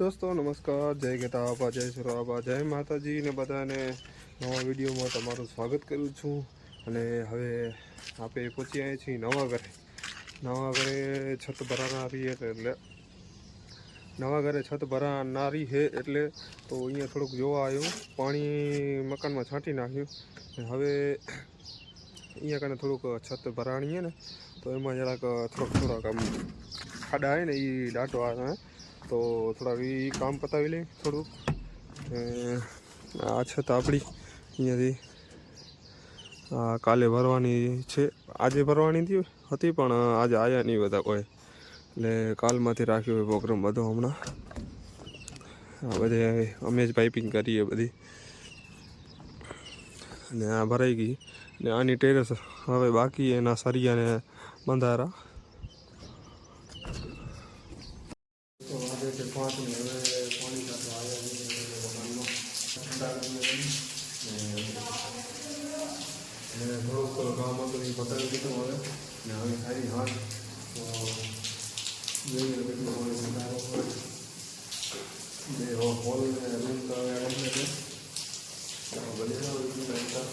दोस्तों नमस्कार, जय गीता जय सुराबा जय माताजी ने बधाने नवा विडियो में तमारू स्वागत करूँ छूँ। अने हवे आपे पहुंची आए छी नवा घरे छत भरानारी एटले नवा घरे छत भरानारी है एटले तो अहींया थोड़ुंक जोवा आव्युं। पाणी मकान में छांटी नाख्युं। हवे अहींया कने थोड़ुंक छत भराणी है ने तो एमां जराक थोड़ाक आम खाडा है ने ई डाटो आवे तो थोड़ा ई काम पतावी ले थोड़ुंक। आ छत आपणी अहींयाथी काले भरवानी छे। आजे भरवानी हती पण आज आया नहीं बधा कोई એટલે કાલમાંથી રાખ્યો હોય પ્રોગ્રામ બધો। હમણાં આ બધે અમે જ પાઇપિંગ કરીએ બધી ને આ ભરાઈ ગઈ ને આની ટેરેસ હવે બાકી એના સરિયાને બંધારા તો આજે તે 5 ને હવે પાણી સાથે આવ્યા ને થોડુંક કામ હતું એ પતાવી દીધું હવે ને હવે ખાલી હાથ તો જોઈએ કેટલું પાણી બંધારો હોય બે હોલ ને રૂમ તો હવે આવી છે બની જાવ એટલું બનતા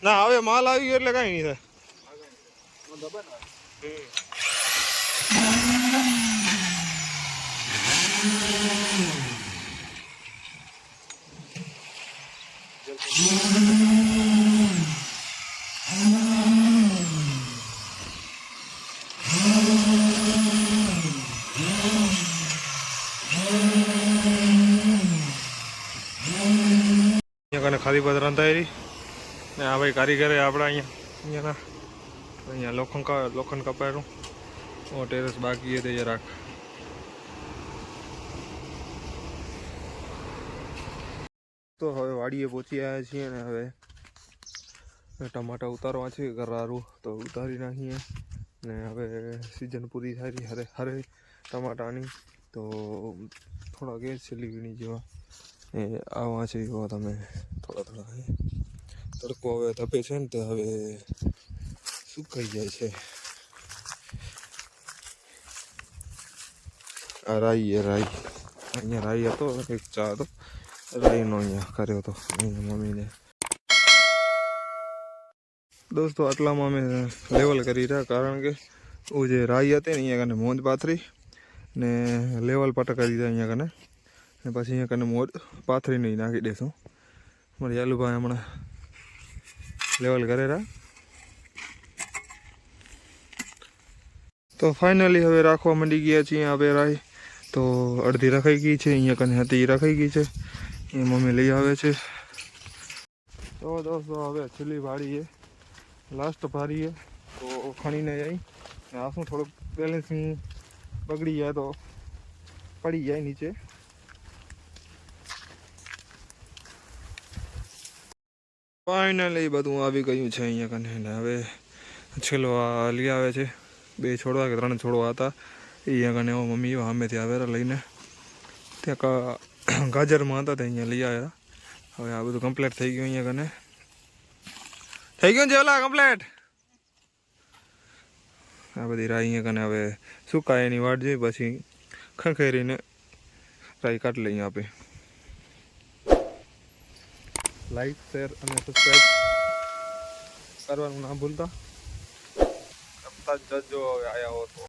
ના હવે માલ આવી ગયો એટલે કઈ નહીં થાય। ખાલી પદ રંધાયેલી ને આ ભાઈ કારીગરે આપણે અહીંયા લોખંડ કપાયેલું ટેરેસ બાકી છે તે જરાક તો હવે વાડીએ પહોંચી આવ્યા છીએ ને હવે ટમાટા ઉતારવા છે ઘરારું તો ઉતારી નાખીએ ને હવે સિઝન પૂરી થાય હરે ટમાટાની તો થોડા ગેસ છે લીવણી જેવા એ આવા છે એવા તમે થોડા તડકો હવે તપે છે ને તો હવે સુકાઈ જાય છે। આ રાઈ અહીંયા રાઈ હતો એક ચા હતો રાઈનો અહીંયા કર્યો હતો અહીંયા મમ્મીને। દોસ્તો આટલામાં અમે લેવલ કરી રહ્યા કારણ કે वो જે રાઈ હતી ને અહીંયા કને મોજ પાથરી ને લેવલ પટ કરી દીધા અહીંયા કને ને પછી અહીંયા કને મોજ પાથરી નહીં નાખી દેશું। મારા યાલુભાઈ હમણાં લેવલ કરેલા તો ફાઇનલી હવે રાખવા માંડી ગયા છીએ। હવે રાઈ તો અડધી રખાઈ ગઈ છે અહીંયા કને હતી રખાઈ ગઈ છે એ મમ્મી લઈ આવે છે। તો દોસ્તો હવે છેલ્લી ભાડી છે લાસ્ટ ભારી છે તો ખણીને જાય ને આ શું થોડુંક બેલેન્સિંગ બગડી જાય તો પડી જાય નીચે। ફાઇનલી બધું આવી ગયું છે અહીંયા કને ને હવે છેલ્લો આ લઈ આવે છે 2 છોડવા કે 3 છોડવા હતા અહીંયા કને મમ્મી સામેથી આવેલા લઈને ત્યાં ગાજરમાં હતા તે અહીંયા લઈ આવ્યા। હવે આ બધું કમ્પ્લીટ થઈ ગયું અહીંયા કને થઈ ગયું છે ઓલા કમ્પ્લીટ। આ બધી રાઈ અહીંયા કને હવે સુકાય એની વાટ જોઈ પછી ખંખેરીને રાઈ કાઢી લઈએ આપે। લાઈક શેર અને સબસ્ક્રાઈબ કરવાનું ના ભૂલતા। જજો હવે આયા હો તો